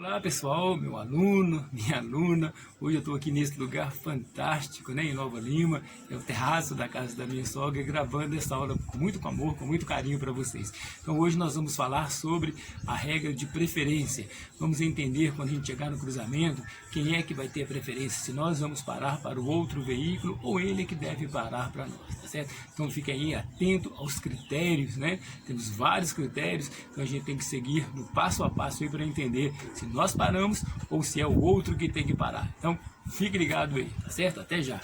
Olá pessoal, meu aluno, minha aluna, hoje eu estou aqui nesse lugar fantástico, né, em Nova Lima, é o terraço da casa da minha sogra, gravando essa aula com muito amor, com muito carinho para vocês. Então hoje nós vamos falar sobre a regra de preferência. Vamos entender quando a gente chegar no cruzamento, quem é que vai ter a preferência, se nós vamos parar para o outro veículo ou ele que deve parar para nós, tá certo? Então fiquem aí atento aos critérios, né, temos vários critérios, então a gente tem que seguir no passo a passo aí para entender se nós paramos ou se é o outro que tem que parar. Então, fique ligado aí, tá certo? Até já!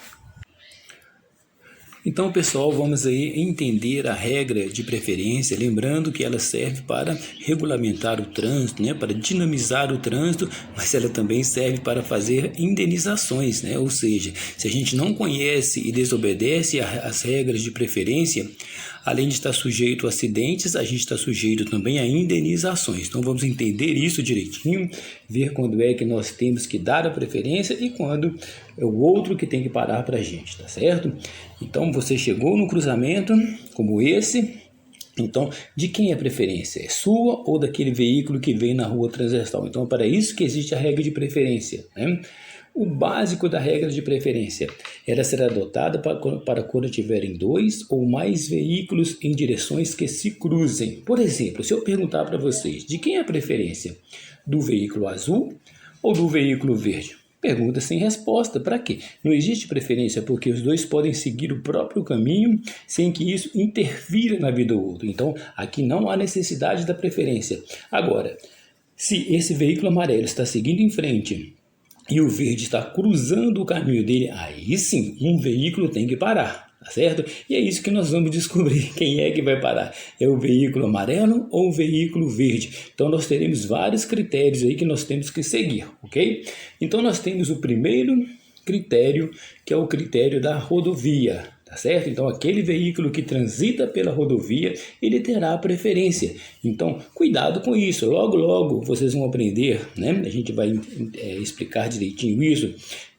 Então, pessoal, vamos aí entender a regra de preferência, lembrando que ela serve para regulamentar o trânsito, né, para dinamizar o trânsito, mas ela também serve para fazer indenizações, né, ou seja, se a gente não conhece e desobedece às regras de preferência, além de estar sujeito a acidentes, a gente está sujeito também a indenizações. Então vamos entender isso direitinho, ver quando é que nós temos que dar a preferência e quando é o outro que tem que parar para a gente, tá certo? Então você chegou no cruzamento como esse, então de quem é a preferência? É sua ou daquele veículo que vem na rua transversal? Então é para isso que existe a regra de preferência, né? O básico da regra de preferência era ser adotada para quando tiverem dois ou mais veículos em direções que se cruzem. Por exemplo, se eu perguntar para vocês, de quem é a preferência? Do veículo azul ou do veículo verde? Pergunta sem resposta. Para quê? Não existe preferência porque os dois podem seguir o próprio caminho sem que isso interfira na vida do outro. Então, aqui não há necessidade da preferência. Agora, se esse veículo amarelo está seguindo em frente e o verde está cruzando o caminho dele, aí sim, um veículo tem que parar, tá certo? E é isso que nós vamos descobrir, quem é que vai parar. É o veículo amarelo ou o veículo verde? Então nós teremos vários critérios aí que nós temos que seguir, ok? Então nós temos o primeiro critério, que é o critério da rodovia. Tá certo? Então, aquele veículo que transita pela rodovia, ele terá preferência. Então, cuidado com isso. Logo, logo, vocês vão aprender, né? A gente vai explicar direitinho isso.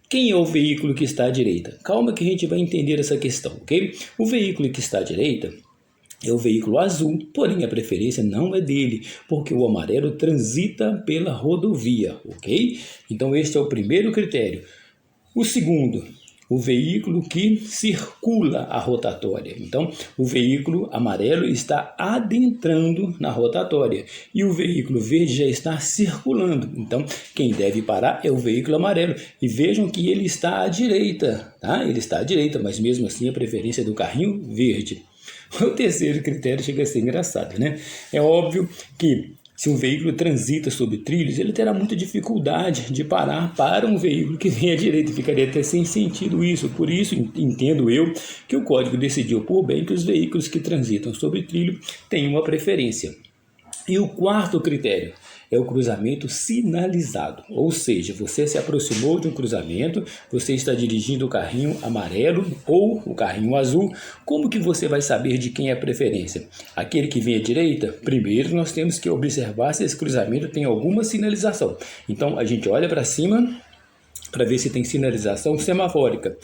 Quem é o veículo que está à direita? Calma que a gente vai entender essa questão, ok? O veículo que está à direita é o veículo azul, porém a preferência não é dele, porque o amarelo transita pela rodovia, ok? Então, este é o primeiro critério. O segundo, o veículo que circula a rotatória. Então, o veículo amarelo está adentrando na rotatória e o veículo verde já está circulando. Então, quem deve parar é o veículo amarelo. E vejam que ele está à direita, tá? Ele está à direita, mas mesmo assim a preferência é do carrinho verde. O terceiro critério chega a ser engraçado, né? É óbvio que se um veículo transita sobre trilhos, ele terá muita dificuldade de parar para um veículo que vem à direita. Ficaria até sem sentido isso. Por isso, entendo eu que o código decidiu por bem que os veículos que transitam sobre trilho têm uma preferência. E o quarto critério é o cruzamento sinalizado, ou seja, você se aproximou de um cruzamento, você está dirigindo o carrinho amarelo ou o carrinho azul, como que você vai saber de quem é a preferência? Aquele que vem à direita? Primeiro nós temos que observar se esse cruzamento tem alguma sinalização. Então a gente olha para cima para ver se tem sinalização semafórica.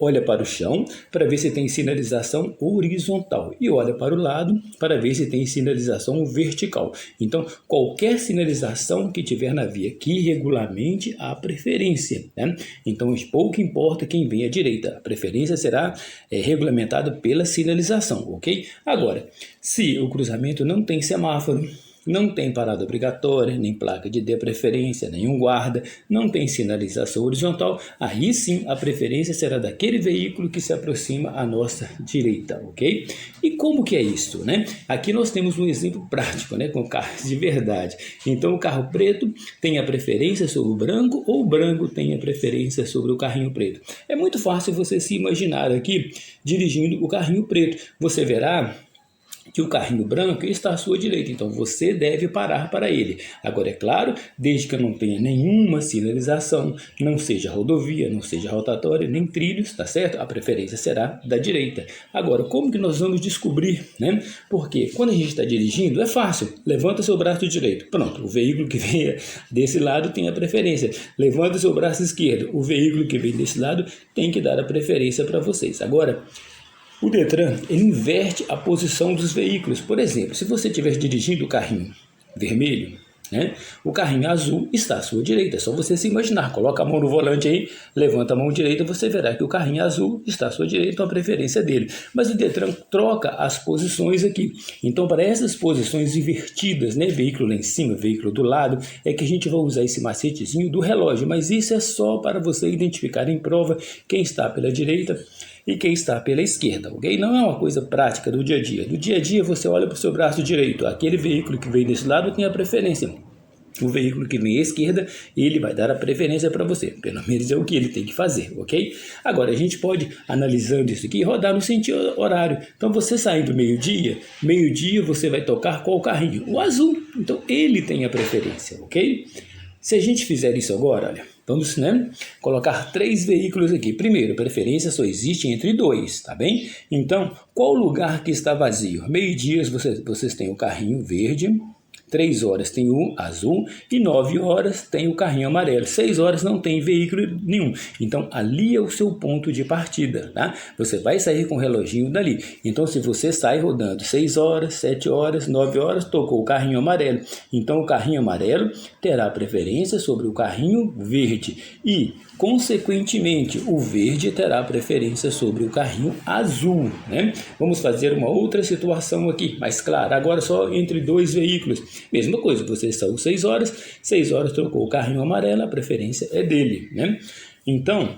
Olha para o chão para ver se tem sinalização horizontal e olha para o lado para ver se tem sinalização vertical. Então, qualquer sinalização que tiver na via que regulamente a preferência, né? Então, pouco importa quem vem à direita, a preferência será regulamentada pela sinalização, ok? Agora, se o cruzamento não tem semáforo, não tem parada obrigatória, nem placa de preferência, nenhum guarda, não tem sinalização horizontal, aí sim a preferência será daquele veículo que se aproxima à nossa direita, ok? E como que é isso, né? Aqui nós temos um exemplo prático, né, com carros de verdade. Então o carro preto tem a preferência sobre o branco ou o branco tem a preferência sobre o carrinho preto. É muito fácil você se imaginar aqui dirigindo o carrinho preto. Você verá que o carrinho branco está à sua direita, então você deve parar para ele. Agora, é claro, desde que não tenha nenhuma sinalização, não seja rodovia, não seja rotatória, nem trilhos, tá certo? A preferência será da direita. Agora, como que nós vamos descobrir, né? Porque quando a gente está dirigindo, é fácil. Levanta seu braço direito. Pronto, o veículo que vem desse lado tem a preferência. Levanta seu braço esquerdo. O veículo que vem desse lado tem que dar a preferência para vocês. Agora, o Detran ele inverte a posição dos veículos. Por exemplo, se você estiver dirigindo o carrinho vermelho, né? O carrinho azul está à sua direita. É só você se imaginar. Coloca a mão no volante aí, levanta a mão direita, você verá que o carrinho azul está à sua direita, então a preferência dele. Mas o Detran troca as posições aqui. Então, para essas posições invertidas, né? Veículo lá em cima, veículo do lado, é que a gente vai usar esse macetezinho do relógio. Mas isso é só para você identificar em prova quem está pela direita e quem está pela esquerda, ok? Não é uma coisa prática do dia a dia. Do dia a dia você olha para o seu braço direito, aquele veículo que vem desse lado tem a preferência. O veículo que vem à esquerda, ele vai dar a preferência para você. Pelo menos é o que ele tem que fazer, ok? Agora, a gente pode, analisando isso aqui, rodar no sentido horário. Então, você saindo meio-dia você vai tocar qual carrinho? O azul. Então, ele tem a preferência, ok? Se a gente fizer isso agora, olha, vamos, né, colocar 3 veículos aqui. Primeiro, preferência só existe entre 2, tá bem? Então, qual lugar que está vazio? Meio-dia vocês têm o carrinho verde, 3 horas tem o azul e 9 horas tem o carrinho amarelo. 6 horas não tem veículo nenhum. Então, ali é o seu ponto de partida, tá? Você vai sair com o reloginho dali. Então, se você sai rodando 6 horas, 7 horas, 9 horas, tocou o carrinho amarelo. Então, o carrinho amarelo terá preferência sobre o carrinho verde e, consequentemente, o verde terá preferência sobre o carrinho azul, né? Vamos fazer uma outra situação aqui, mais clara, agora só entre 2 veículos. Mesma coisa, você saiu 6 horas trocou o carrinho amarelo, a preferência é dele, né? Então,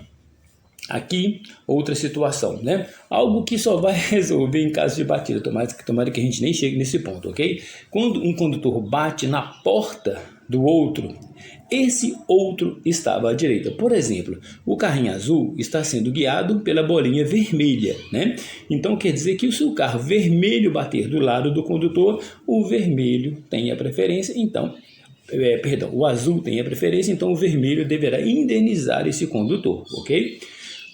aqui, outra situação, né? Algo que só vai resolver em caso de batida, tomara que a gente nem chegue nesse ponto, ok? Quando um condutor bate na porta do outro, esse outro estava à direita. Por exemplo, o carrinho azul está sendo guiado pela bolinha vermelha, né? Então quer dizer que se o carro vermelho bater do lado do condutor, o vermelho tem a preferência, então o azul tem a preferência, então o vermelho deverá indenizar esse condutor, ok?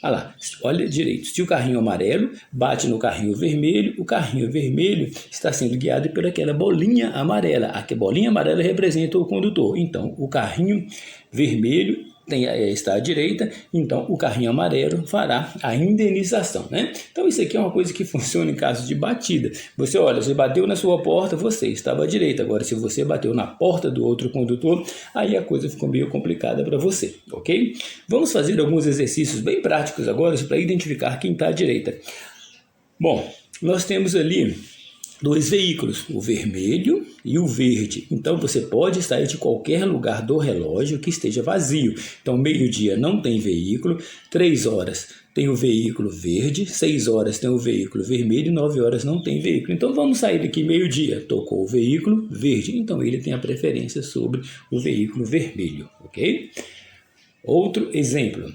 Olha lá, olha direito, se o carrinho amarelo bate no carrinho vermelho, o carrinho vermelho está sendo guiado por aquela bolinha amarela. A bolinha amarela representa o condutor, então o carrinho vermelho está à direita, então o carrinho amarelo fará a indenização, né? Então isso aqui é uma coisa que funciona em caso de batida. Você olha, você bateu na sua porta, você estava à direita. Agora, se você bateu na porta do outro condutor, aí a coisa ficou meio complicada para você, ok? Vamos fazer alguns exercícios bem práticos agora para identificar quem está à direita. Bom, nós temos ali 2 veículos, o vermelho e o verde. Então, você pode sair de qualquer lugar do relógio que esteja vazio. Então, meio-dia não tem veículo, 3 horas tem o veículo verde, 6 horas tem o veículo vermelho e 9 horas não tem veículo. Então, vamos sair daqui meio-dia. Tocou o veículo verde, então ele tem a preferência sobre o veículo vermelho, ok? Outro exemplo.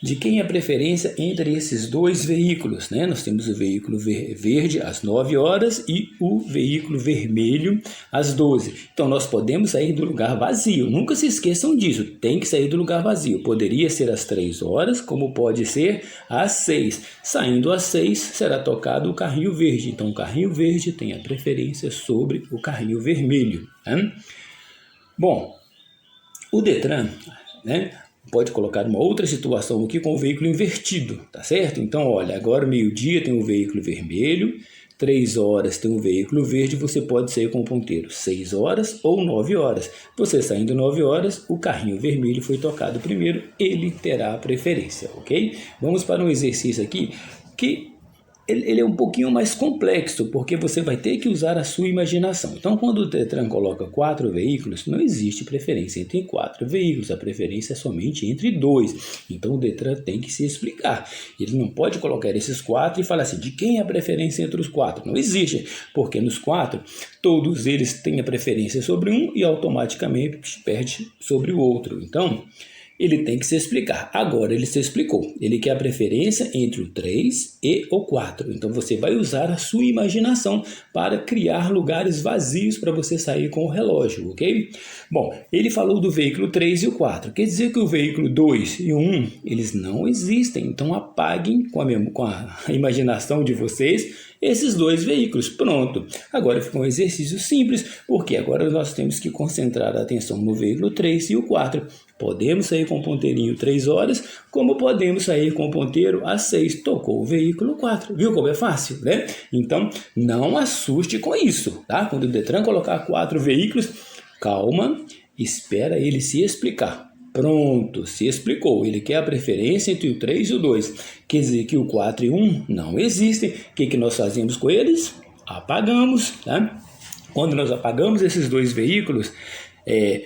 De quem é a preferência entre esses 2 veículos, né? Nós temos o veículo verde às 9 horas e o veículo vermelho às 12. Então, nós podemos sair do lugar vazio. Nunca se esqueçam disso. Tem que sair do lugar vazio. Poderia ser às 3 horas, como pode ser às 6. Saindo às 6, será tocado o carrinho verde. Então, o carrinho verde tem a preferência sobre o carrinho vermelho, né? Bom, o Detran, né, pode colocar uma outra situação aqui com o veículo invertido, tá certo? Então, olha, agora meio-dia tem o veículo vermelho, 3 horas tem o veículo verde, você pode sair com o ponteiro 6 horas ou 9 horas. Você saindo 9 horas, o carrinho vermelho foi tocado primeiro, ele terá a preferência, ok? Vamos para um exercício aqui que ele é um pouquinho mais complexo, porque você vai ter que usar a sua imaginação. Então, quando o Detran coloca 4 veículos, não existe preferência entre 4 veículos, a preferência é somente entre 2. Então, o Detran tem que se explicar. Ele não pode colocar esses 4 e falar assim, de quem é a preferência entre os 4? Não existe, porque nos 4, todos eles têm a preferência sobre um e automaticamente perde sobre o outro. Então, ele tem que se explicar. Agora ele se explicou. Ele quer a preferência entre o 3 e o 4. Então você vai usar a sua imaginação para criar lugares vazios para você sair com o relógio, ok? Bom, ele falou do veículo 3 e o 4. Quer dizer que o veículo 2 e o 1, eles não existem. Então apaguem com a imaginação de vocês esses 2 veículos. Pronto. Agora fica um exercício simples, porque agora nós temos que concentrar a atenção no veículo 3 e o 4. Podemos sair com o ponteirinho 3 horas, como podemos sair com o ponteiro às 6. Tocou o veículo 4. Viu como é fácil, né? Então, não assuste com isso, tá? Quando o Detran colocar 4 veículos, Calma, espera ele se explicar. Pronto, se explicou. Ele quer a preferência entre o 3 e o 2. Quer dizer que o 4 e 1 não existem. O que nós fazemos com eles? Apagamos, tá? Quando nós apagamos esses dois veículos,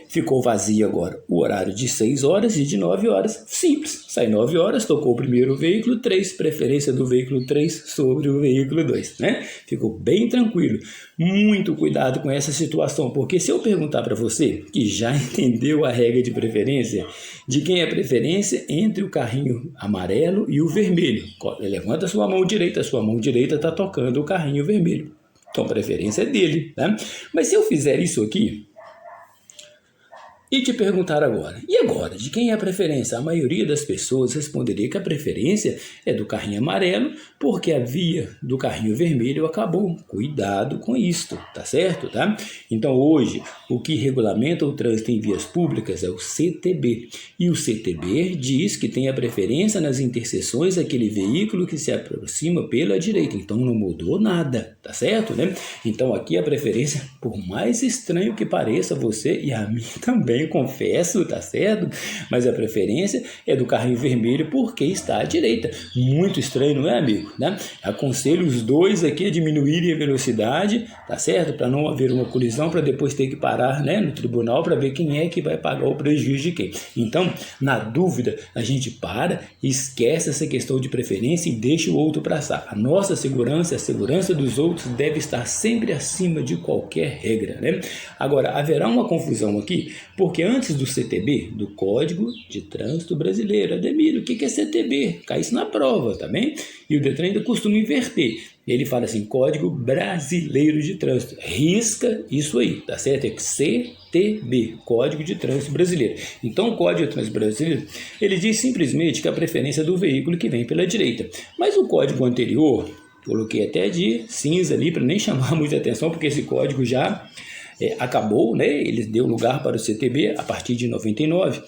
ficou vazio agora o horário de 6 horas e de 9 horas. Simples, sai 9 horas, tocou o primeiro veículo 3, preferência do veículo 3 sobre o veículo 2, né? Ficou bem tranquilo. Muito cuidado com essa situação, porque se eu perguntar para você, que já entendeu a regra de preferência, de quem é a preferência entre o carrinho amarelo e o vermelho, levanta a sua mão direita está tocando o carrinho vermelho. Então a preferência é dele, né? Mas se eu fizer isso aqui, e te perguntar agora, e agora, de quem é a preferência? A maioria das pessoas responderia que a preferência é do carrinho amarelo, porque a via do carrinho vermelho acabou. Cuidado com isto, tá certo? Tá? Então hoje, o que regulamenta o trânsito em vias públicas é o CTB. E o CTB diz que tem a preferência nas interseções daquele veículo que se aproxima pela direita. Então não mudou nada, tá certo? Né? Então aqui a preferência, por mais estranho que pareça a você e a mim também, confesso, tá certo? Mas a preferência é do carrinho vermelho porque está à direita. Muito estranho, não é, amigo? Né? Aconselho os dois aqui a diminuírem a velocidade, tá certo? Para não haver uma colisão, para depois ter que parar, né, no tribunal para ver quem é que vai pagar o prejuízo de quem. Então, na dúvida, a gente para, esquece essa questão de preferência e deixa o outro passar. A nossa segurança, a segurança dos outros deve estar sempre acima de qualquer regra, né? Agora, haverá uma confusão aqui, porque antes do CTB, do Código de Trânsito Brasileiro, Ademir, o que é CTB? Cai isso na prova, tá bem? E o Detran ainda costuma inverter. Ele fala assim, Código Brasileiro de Trânsito. Risca isso aí, tá certo? É CTB, Código de Trânsito Brasileiro. Então, o Código de Trânsito Brasileiro, ele diz simplesmente que a preferência é do veículo que vem pela direita. Mas o código anterior, coloquei até de cinza ali, para nem chamar muita atenção, porque esse código já acabou, né? Ele deu lugar para o CTB a partir de 99.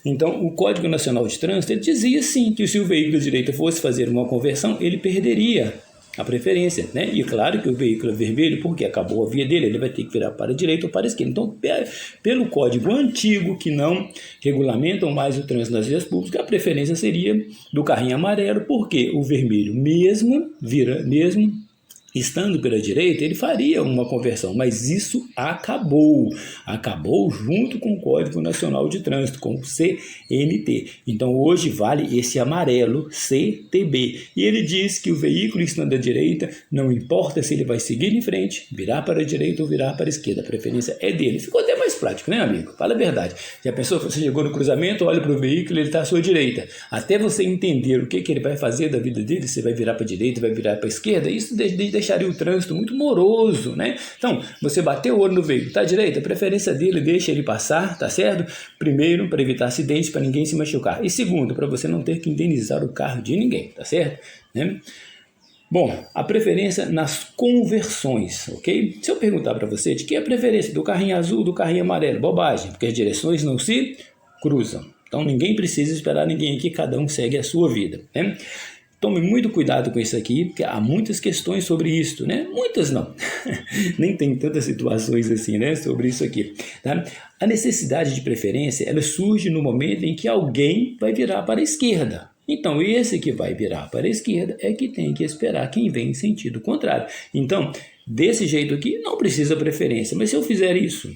Então, o Código Nacional de Trânsito ele dizia sim que se o veículo de direita fosse fazer uma conversão, ele perderia a preferência, né? E claro que o veículo é vermelho, porque acabou a via dele, ele vai ter que virar para a direita ou para a esquerda. Então, pelo código antigo, que não regulamentam mais o trânsito nas vias públicas, a preferência seria do carrinho amarelo, porque o vermelho mesmo estando pela direita, ele faria uma conversão, mas isso acabou junto com o Código Nacional de Trânsito, com o CNT. Então hoje vale esse amarelo, CTB, e ele diz que o veículo estando à direita, não importa se ele vai seguir em frente, virar para a direita ou virar para a esquerda, a preferência é dele. Ficou até mais prático, né, amigo? Fala a verdade. Já pensou, você chegou no cruzamento, olha para o veículo, ele está à sua direita. Até você entender o que ele vai fazer da vida dele, se vai virar para a direita, vai virar para a esquerda, isso deixaria o trânsito muito moroso, né? Então, você bateu o olho no veículo, tá à direita, a preferência dele, deixa ele passar, tá certo? Primeiro, para evitar acidentes, para ninguém se machucar. E segundo, para você não ter que indenizar o carro de ninguém, tá certo? Né? Bom, a preferência nas conversões, ok? Se eu perguntar para você de que é a preferência do carrinho azul, do carrinho amarelo, bobagem, porque as direções não se cruzam. Então, ninguém precisa esperar ninguém aqui, cada um segue a sua vida, né? Tome muito cuidado com isso aqui, porque há muitas questões sobre isso, né? Muitas não. Nem tem tantas situações assim, né? Sobre isso aqui, tá? A necessidade de preferência, ela surge no momento em que alguém vai virar para a esquerda. Então, esse que vai virar para a esquerda é que tem que esperar quem vem em sentido contrário. Então, desse jeito aqui, não precisa preferência. Mas se eu fizer isso,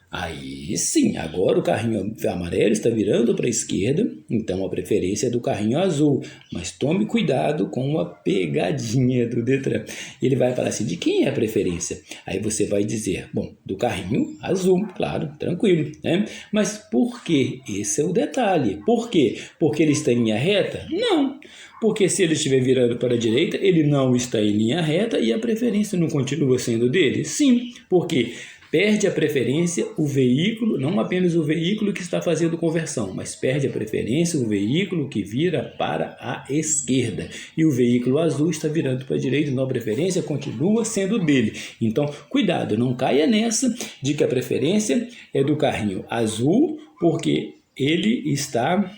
aí sim, agora o carrinho amarelo está virando para a esquerda, então a preferência é do carrinho azul. Mas tome cuidado com a pegadinha do Detran. Ele vai falar assim, de quem é a preferência? Aí você vai dizer, bom, do carrinho azul, claro, tranquilo, né? Mas por quê? Esse é o detalhe. Por quê? Porque ele está em linha reta? Não. Porque se ele estiver virando para a direita, ele não está em linha reta e a preferência não continua sendo dele? Sim, porque perde a preferência o veículo, não apenas o veículo que está fazendo conversão, mas perde a preferência o veículo que vira para a esquerda. E o veículo azul está virando para a direita, então a preferência continua sendo dele. Então, cuidado, não caia nessa de que a preferência é do carrinho azul, porque ele está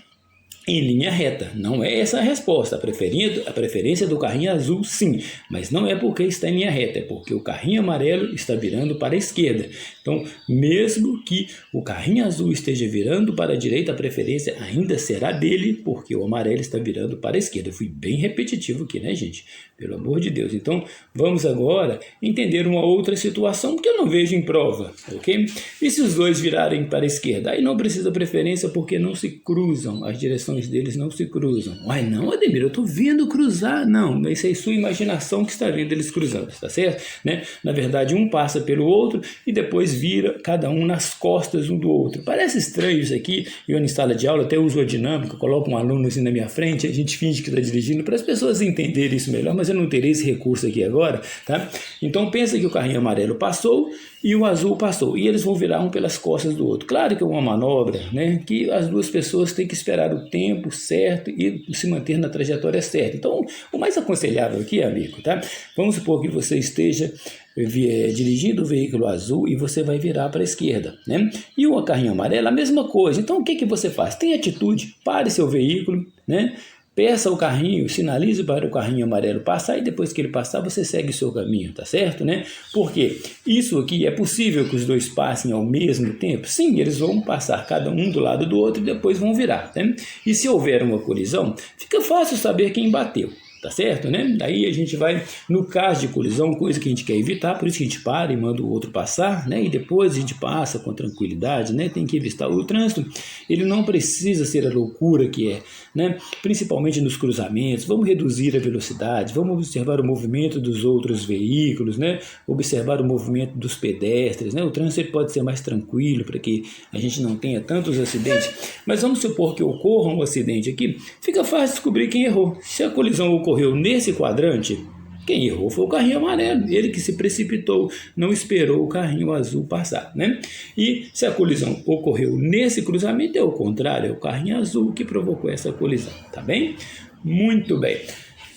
em linha reta. Não é essa a resposta. A preferência do carrinho azul, sim, mas não é porque está em linha reta, é porque o carrinho amarelo está virando para a esquerda. Então, mesmo que o carrinho azul esteja virando para a direita, a preferência ainda será dele, porque o amarelo está virando para a esquerda. Eu fui bem repetitivo aqui, né, gente? Pelo amor de Deus. Então, vamos agora entender uma outra situação que eu não vejo em prova, ok? E se os dois virarem para a esquerda? Aí não precisa preferência porque não se cruzam, as direções deles não se cruzam. Uai, não, Ademir, eu estou vendo cruzar. Não, isso é sua imaginação que está vendo eles cruzando, tá certo? Né? Na verdade, um passa pelo outro e depois vira cada um nas costas um do outro. Parece estranho isso aqui. Eu, em sala de aula, até uso a dinâmica, coloco um aluno assim na minha frente, a gente finge que está dirigindo para as pessoas entenderem isso melhor, mas eu não terei esse recurso aqui agora, tá? Então, pensa que o carrinho amarelo passou e o azul passou, e eles vão virar um pelas costas do outro. Claro que é uma manobra, né, que as duas pessoas têm que esperar o tempo certo e se manter na trajetória certa. Então, o mais aconselhável aqui, amigo, tá? Vamos supor que você esteja dirigindo o veículo azul e você vai virar para a esquerda, né? E o carrinho amarelo, a mesma coisa. Então, o que você faz? Tem atitude, pare seu veículo, né? Peça o carrinho, sinalize para o carrinho amarelo passar e depois que ele passar você segue o seu caminho, tá certo, né? Porque isso aqui é possível que os dois passem ao mesmo tempo? Sim, eles vão passar cada um do lado do outro e depois vão virar, né? E se houver uma colisão, fica fácil saber quem bateu. Tá certo, né? Daí a gente vai, no caso de colisão, coisa que a gente quer evitar, por isso que a gente para e manda o outro passar, né? E depois a gente passa com tranquilidade, né? Tem que evitar o trânsito, ele não precisa ser a loucura que é, né? Principalmente nos cruzamentos, vamos reduzir a velocidade, vamos observar o movimento dos outros veículos, né? Observar o movimento dos pedestres, né? O trânsito pode ser mais tranquilo para que a gente não tenha tantos acidentes, mas vamos supor que ocorra um acidente aqui, fica fácil descobrir quem errou. Se a colisão ocorreu nesse quadrante, quem errou foi o carrinho amarelo, ele que se precipitou, não esperou o carrinho azul passar, né? E se a colisão ocorreu nesse cruzamento, é o contrário, é o carrinho azul que provocou essa colisão, tá bem? Muito bem.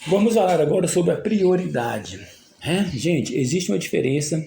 Vamos falar agora sobre a prioridade. Gente, existe uma diferença.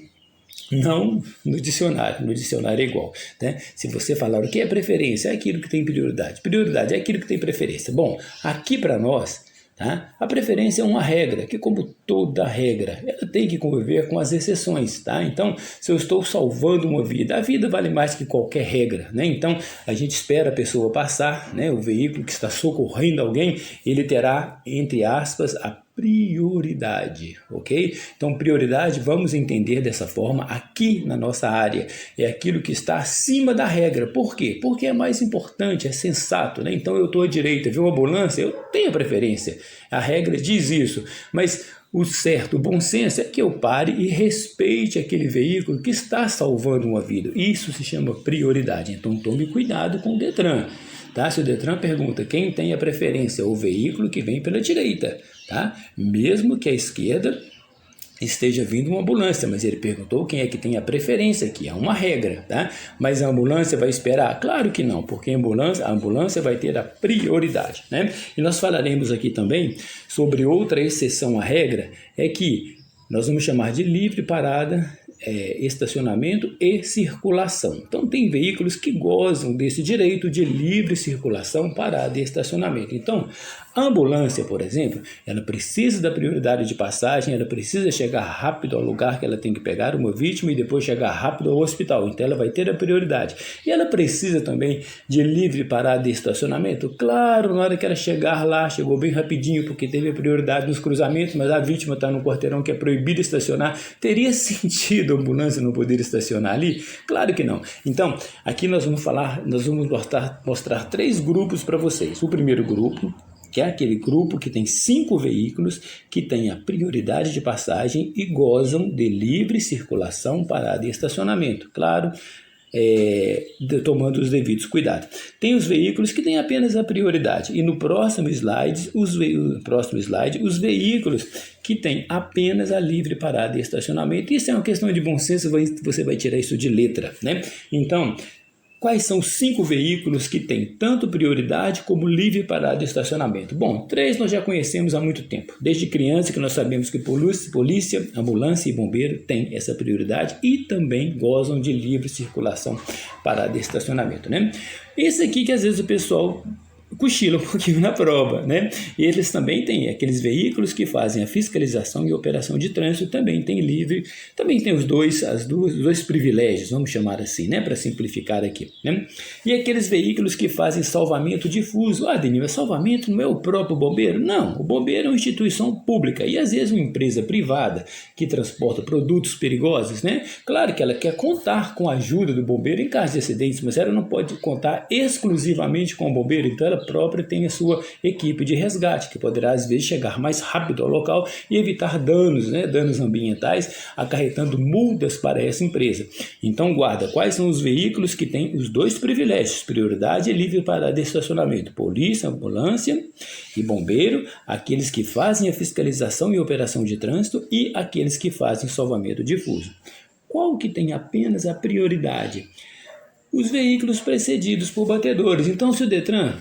Não no dicionário é igual, né? Se você falar o que é preferência, é aquilo que tem prioridade. Prioridade é aquilo que tem preferência. Bom, aqui para nós, tá? A preferência é uma regra, que como toda regra, ela tem que conviver com as exceções, tá? Então, se eu estou salvando uma vida, a vida vale mais que qualquer regra, né? Então, a gente espera a pessoa passar, né? O veículo que está socorrendo alguém, ele terá, entre aspas, a prioridade, ok? Então, prioridade, vamos entender dessa forma aqui na nossa área, é aquilo que está acima da regra. Por quê? Porque é mais importante, é sensato, né? Então, eu estou à direita, vi uma ambulância, eu tenho a preferência, a regra diz isso, mas o certo, o bom senso é que eu pare e respeite aquele veículo que está salvando uma vida. Isso se chama prioridade, então tome cuidado com o Detran. Tá? Se o Detran pergunta quem tem a preferência, o veículo que vem pela direita, tá? Mesmo que à esquerda esteja vindo uma ambulância, mas ele perguntou quem é que tem a preferência, que é uma regra, tá? Mas a ambulância vai esperar? Claro que não, porque a ambulância vai ter a prioridade, né? E nós falaremos aqui também sobre outra exceção à regra, é que nós vamos chamar de livre parada, estacionamento e circulação. Então, tem veículos que gozam desse direito de livre circulação, parada e estacionamento. Então, a ambulância, por exemplo, ela precisa da prioridade de passagem, ela precisa chegar rápido ao lugar que ela tem que pegar uma vítima e depois chegar rápido ao hospital. Então, ela vai ter a prioridade. E ela precisa também de livre parada e estacionamento. Claro, na hora que ela chegar lá, chegou bem rapidinho, porque teve a prioridade nos cruzamentos, mas a vítima está no quarteirão que é proibido estacionar. Teria sentido a ambulância não poder estacionar ali? Claro que não. Então, aqui nós vamos mostrar 3 grupos para vocês. O primeiro grupo, que é aquele grupo que tem 5 veículos que têm a prioridade de passagem e gozam de livre circulação, parada e estacionamento. Claro, tomando os devidos cuidados. Tem os veículos que têm apenas a prioridade. E no próximo slide, os veículos que têm apenas a livre parada e estacionamento. Isso é uma questão de bom senso, você vai tirar isso de letra, né? Então, quais são os 5 veículos que têm tanto prioridade como livre parada e estacionamento? Bom, 3 nós já conhecemos há muito tempo. Desde criança que nós sabemos que polícia, ambulância e bombeiro têm essa prioridade e também gozam de livre circulação, parada e estacionamento, né? Esse aqui que às vezes o pessoal cochila um pouquinho na prova, né? E eles também têm aqueles veículos que fazem a fiscalização e operação de trânsito, também tem livre, também tem os dois privilégios, vamos chamar assim, né? Para simplificar aqui, né? E aqueles veículos que fazem salvamento difuso. Ah, Denil, salvamento não é o próprio bombeiro? Não, o bombeiro é uma instituição pública e às vezes uma empresa privada que transporta produtos perigosos, né? Claro que ela quer contar com a ajuda do bombeiro em caso de acidentes, mas ela não pode contar exclusivamente com o bombeiro, então ela própria tem a sua equipe de resgate, que poderá às vezes chegar mais rápido ao local e evitar danos, né? Danos ambientais, acarretando multas para essa empresa. Então guarda, quais são os veículos que têm os dois privilégios, prioridade e livre parada de estacionamento: polícia, ambulância e bombeiro, aqueles que fazem a fiscalização e operação de trânsito e aqueles que fazem salvamento difuso. Qual que tem apenas a prioridade? Os veículos precedidos por batedores. Então, se o Detran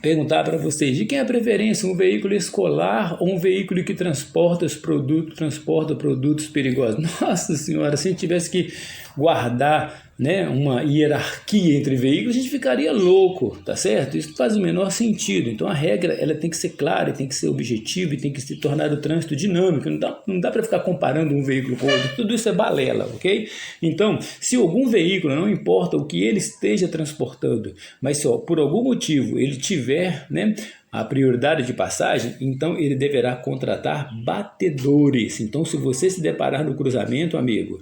perguntar para vocês de quem é a preferência, um veículo escolar ou um veículo que transporta produtos perigosos? Nossa senhora, se a gente tivesse que guardar, né, uma hierarquia entre veículos, a gente ficaria louco, tá certo? Isso faz o menor sentido. Então a regra ela tem que ser clara, tem que ser objetiva e tem que se tornar o trânsito dinâmico. Não dá para ficar comparando um veículo com outro. Tudo isso é balela, ok? Então, se algum veículo, não importa o que ele esteja transportando, mas se por algum motivo ele tiver, né, a prioridade de passagem, então ele deverá contratar batedores. Então, se você se deparar no cruzamento, amigo,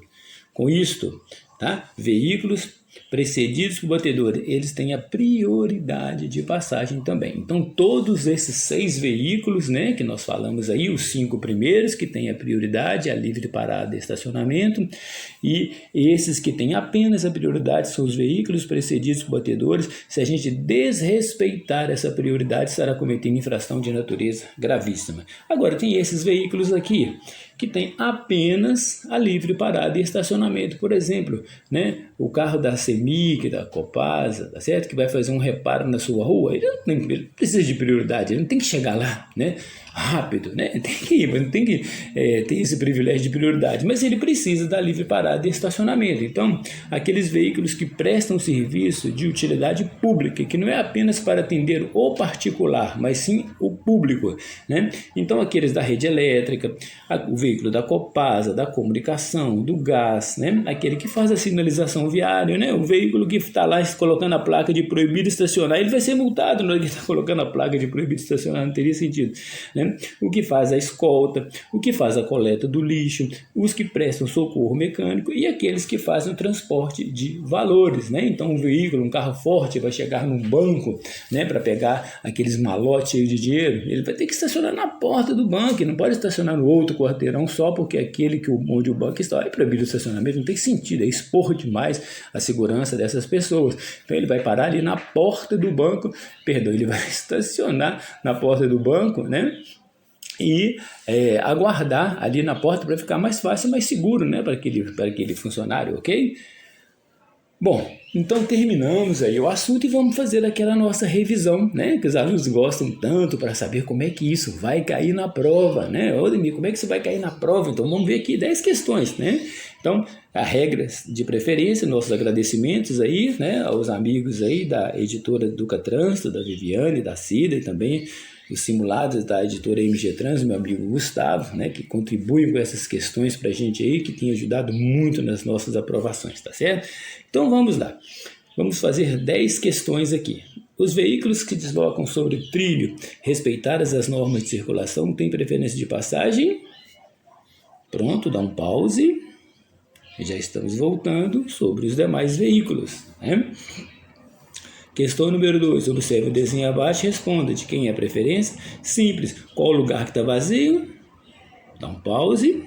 com isto, tá? Veículos precedidos por batedores, eles têm a prioridade de passagem também. Então, todos esses 6 veículos, né, que nós falamos aí, os 5 primeiros que têm a prioridade, a livre parada e estacionamento, e esses que têm apenas a prioridade são os veículos precedidos por batedores. Se a gente desrespeitar essa prioridade, estará cometendo infração de natureza gravíssima. Agora, tem esses veículos aqui, que tem apenas a livre parada e estacionamento, por exemplo, né? O carro da CEMIG, da Copasa, tá certo? Que vai fazer um reparo na sua rua, ele precisa de prioridade, ele não tem que chegar lá, né, rápido, né? Tem que ir, mas não tem que ter esse privilégio de prioridade, mas ele precisa da livre parada e estacionamento. Então, aqueles veículos que prestam serviço de utilidade pública, que não é apenas para atender o particular, mas sim o público, né? Então, aqueles da rede elétrica, o veículo da Copasa, da comunicação, do gás, né? Aquele que faz a sinalização viária, né? O veículo que está lá colocando a placa de proibido estacionar, ele vai ser multado na hora que está colocando a placa de proibido estacionar, não teria sentido, né? O que faz a escolta, o que faz a coleta do lixo, os que prestam socorro mecânico e aqueles que fazem o transporte de valores, né? Então, um veículo, um carro forte vai chegar num banco, né, para pegar aqueles malotes cheios de dinheiro, ele vai ter que estacionar na porta do banco, não pode estacionar no outro quarteirão só porque aquele onde o banco está é proibido o estacionamento, não tem sentido, é expor demais a segurança dessas pessoas. Então, ele vai parar ali na porta do banco, ele vai estacionar na porta do banco, né? E aguardar ali na porta para ficar mais fácil, mais seguro, né, para aquele funcionário, ok? Bom, então terminamos aí o assunto e vamos fazer aquela nossa revisão, né, que os alunos gostam tanto para saber como é que isso vai cair na prova, né? Ô, Demir, como é que isso vai cair na prova? Então vamos ver aqui 10 questões, né? Então, a regras de preferência, nossos agradecimentos aí, né, aos amigos aí da editora Educa Trânsito, da Viviane, da Cida e também os simulados da editora MG Trans, meu amigo Gustavo, né, que contribuem com essas questões para a gente aí, que tem ajudado muito nas nossas aprovações, tá certo? Então vamos lá, vamos fazer 10 questões aqui. Os veículos que deslocam sobre o trilho, respeitadas as normas de circulação, têm preferência de passagem? Pronto, dá um pause. Já estamos voltando sobre os demais veículos, né? Questão número 2. Observe o desenho abaixo e responda de quem é a preferência. Simples. Qual o lugar que está vazio? Dá um pause.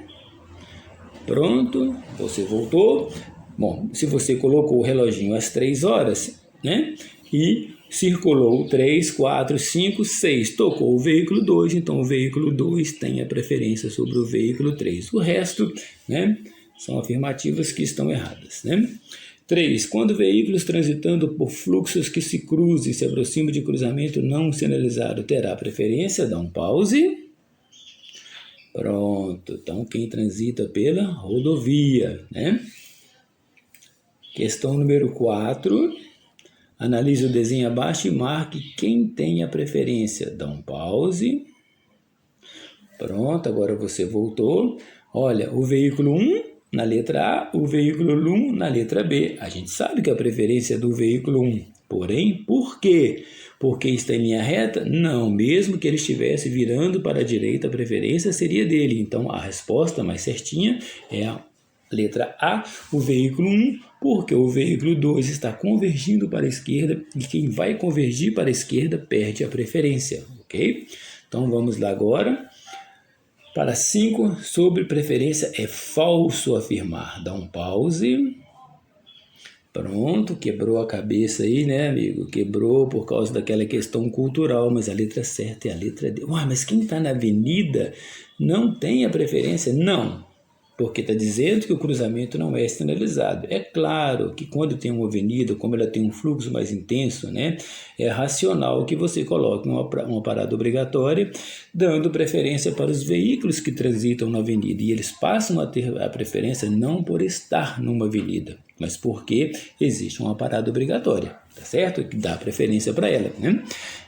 Pronto. Você voltou. Bom, se você colocou o reloginho às 3 horas, né? E circulou 3, 4, 5, 6. Tocou o veículo 2, então o veículo 2 tem a preferência sobre o veículo 3. O resto, né, são afirmativas que estão erradas, né? 3. Quando veículos transitando por fluxos que se cruzem e se aproximam de cruzamento não sinalizado terá preferência? Dá um pause. Pronto. Então, quem transita pela rodovia, né? Questão número 4. Analise o desenho abaixo e marque quem tem a preferência. Dá um pause. Pronto, agora você voltou. Olha, o veículo 1 na letra A, o veículo 1 na letra B. A gente sabe que a preferência é do veículo 1. Porém, por quê? Porque está em linha reta? Não, mesmo que ele estivesse virando para a direita, a preferência seria dele. Então, a resposta mais certinha é a letra A, o veículo 1, porque o veículo 2 está convergindo para a esquerda e quem vai convergir para a esquerda perde a preferência, ok? Então, vamos lá agora. Para 5, sobre preferência é falso afirmar. Dá um pause. Pronto, quebrou a cabeça aí, né, amigo? Quebrou por causa daquela questão cultural, mas a letra certa é a letra D. Ué, mas quem está na avenida não tem a preferência? Não, porque está dizendo que o cruzamento não é sinalizado. É claro que quando tem uma avenida, como ela tem um fluxo mais intenso, né, é racional que você coloque uma parada obrigatória, dando preferência para os veículos que transitam na avenida. E eles passam a ter a preferência não por estar numa avenida, mas porque existe uma parada obrigatória, tá certo? Que dá preferência para ela, né?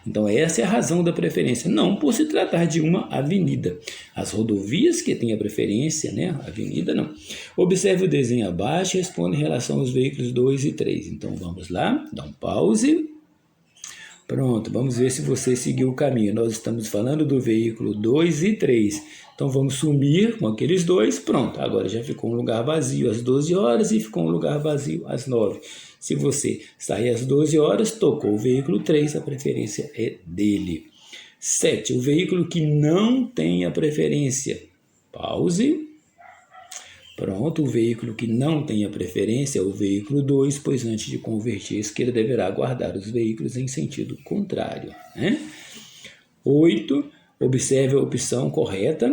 Então essa é a razão da preferência, não por se tratar de uma avenida. As rodovias que têm a preferência, né? A avenida não. Observe o desenho abaixo e responda em relação aos veículos 2 e 3. Então vamos lá, dá um pause. Pronto, vamos ver se você seguiu o caminho. Nós estamos falando do veículo 2 e 3. Então vamos sumir com aqueles dois. Pronto, agora já ficou um lugar vazio às 12 horas e ficou um lugar vazio às 9. Se você sair às 12 horas, tocou o veículo 3, a preferência é dele. 7. O veículo que não tem a preferência. Pause. Pronto, o veículo que não tem a preferência é o veículo 2, pois antes de converter à esquerda deverá aguardar os veículos em sentido contrário, né? 8. Observe a opção correta,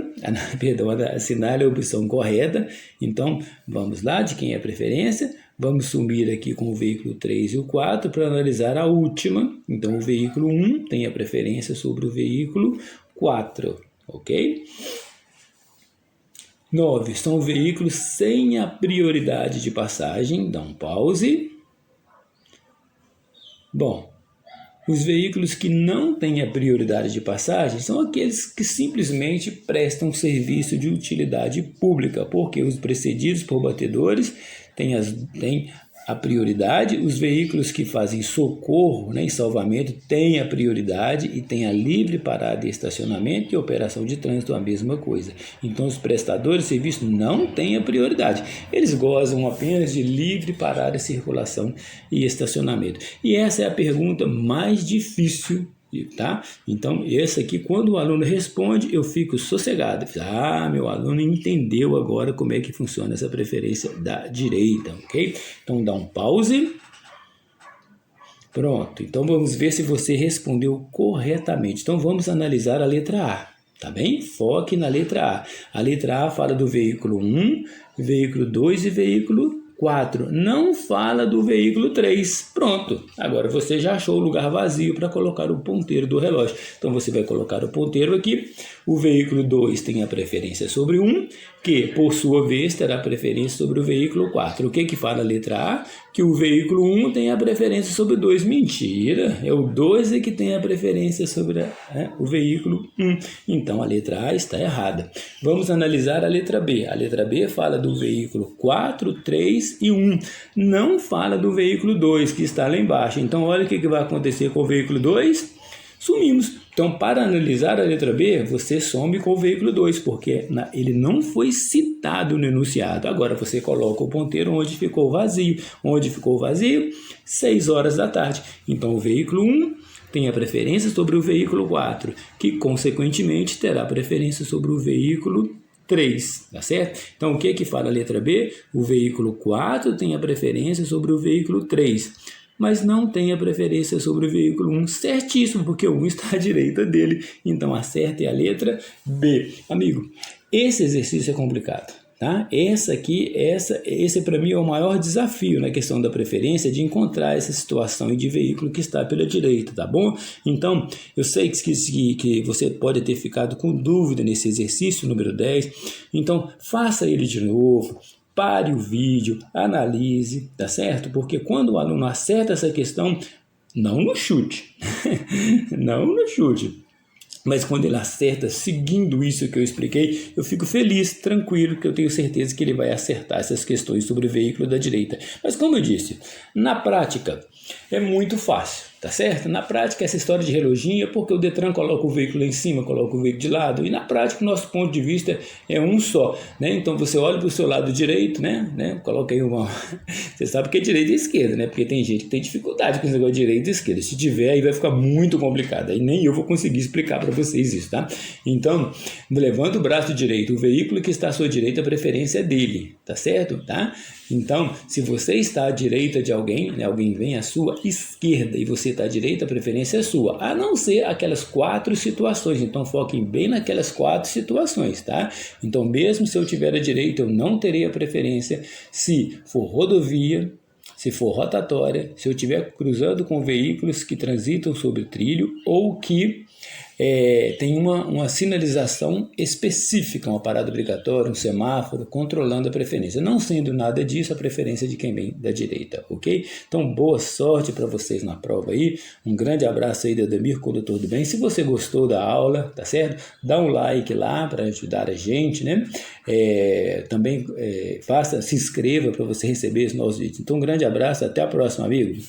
assinale a opção correta. Então, vamos lá, de quem é a preferência? Vamos sumir aqui com o veículo 3 e o 4 para analisar a última. Então, o veículo 1 tem a preferência sobre o veículo 4, ok? 9. São veículos sem a prioridade de passagem. Dá um pause. Bom, os veículos que não têm a prioridade de passagem são aqueles que simplesmente prestam serviço de utilidade pública, porque os precedidos por batedores têm a prioridade, os veículos que fazem socorro, né, em salvamento têm a prioridade e têm a livre parada e estacionamento e operação de trânsito a mesma coisa. Então os prestadores de serviço não têm a prioridade, eles gozam apenas de livre parada, circulação e estacionamento. E essa é a pergunta mais difícil, tá? Então, esse aqui, quando o aluno responde, eu fico sossegado. Meu aluno entendeu agora como é que funciona essa preferência da direita, ok? Então, dá um pause. Pronto, então vamos ver se você respondeu corretamente. Então, vamos analisar a letra A, tá bem? Foque na letra A. A letra A fala do veículo 1, veículo 2 e veículo 4. Não fala do veículo 3. Pronto. Agora você já achou o lugar vazio para colocar o ponteiro do relógio. Então você vai colocar o ponteiro aqui. O veículo 2 tem a preferência sobre 1, que por sua vez terá preferência sobre o veículo 4. O que fala a letra A? Que o veículo 1 tem a preferência sobre o 2. Mentira. É o 2 que tem a preferência sobre o veículo 1. Então a letra A está errada. Vamos analisar a letra B. A letra B fala do veículo 4, 3 e 1. Não fala do veículo 2, que está lá embaixo. Então, olha o que vai acontecer com o veículo 2. Sumimos. Então, para analisar a letra B, você some com o veículo 2, porque ele não foi citado no enunciado. Agora, você coloca o ponteiro onde ficou vazio. Onde ficou vazio? 6 horas da tarde. Então, o veículo 1 tem a preferência sobre o veículo 4, que, consequentemente, terá preferência sobre o veículo 3, tá certo? Então, o que fala a letra B? O veículo 4 tem a preferência sobre o veículo 3, mas não tem a preferência sobre o veículo 1, certíssimo, porque o 1 está à direita dele. Então, a certa é a letra B. Amigo, esse exercício é complicado, tá? Esse para mim é o maior desafio na questão da preferência, de encontrar essa situação de veículo que está pela direita, tá bom? Então, eu sei que você pode ter ficado com dúvida nesse exercício número 10, então faça ele de novo. Pare o vídeo, analise, tá certo? Porque quando o aluno acerta essa questão, não no chute, não no chute. Mas quando ele acerta seguindo isso que eu expliquei, eu fico feliz, tranquilo, que eu tenho certeza que ele vai acertar essas questões sobre o veículo da direita. Mas como eu disse, na prática é muito fácil, tá certo? Na prática essa história de reloginho é porque o Detran coloca o veículo lá em cima, coloca o veículo de lado, e na prática o nosso ponto de vista é um só, né? Então você olha para o seu lado direito, né? Coloca aí uma... Você sabe que é direita e esquerda, né? Porque tem gente que tem dificuldade com esse negócio de direita e esquerda. Se tiver, aí vai ficar muito complicado. Aí nem eu vou conseguir explicar para vocês isso, tá? Então, levanta o braço direito, o veículo que está à sua direita, a preferência é dele, tá certo? Tá? Então, se você está à direita de alguém, né, alguém vem à sua esquerda e você está à direita, a preferência é sua, a não ser aquelas 4 situações. Então, foquem bem naquelas 4 situações, tá? Então, mesmo se eu tiver à direita, eu não terei a preferência se for rodovia, se for rotatória, se eu estiver cruzando com veículos que transitam sobre trilho ou que tem uma sinalização específica, uma parada obrigatória, um semáforo, controlando a preferência. Não sendo nada disso, a preferência de quem vem da direita, ok? Então, boa sorte para vocês na prova aí. Um grande abraço aí do Ademir, condutor do bem. Se você gostou da aula, tá certo? Dá um like lá para ajudar a gente, né? Também se inscreva para você receber os novos vídeos. Então, um grande abraço, até a próxima, amigo.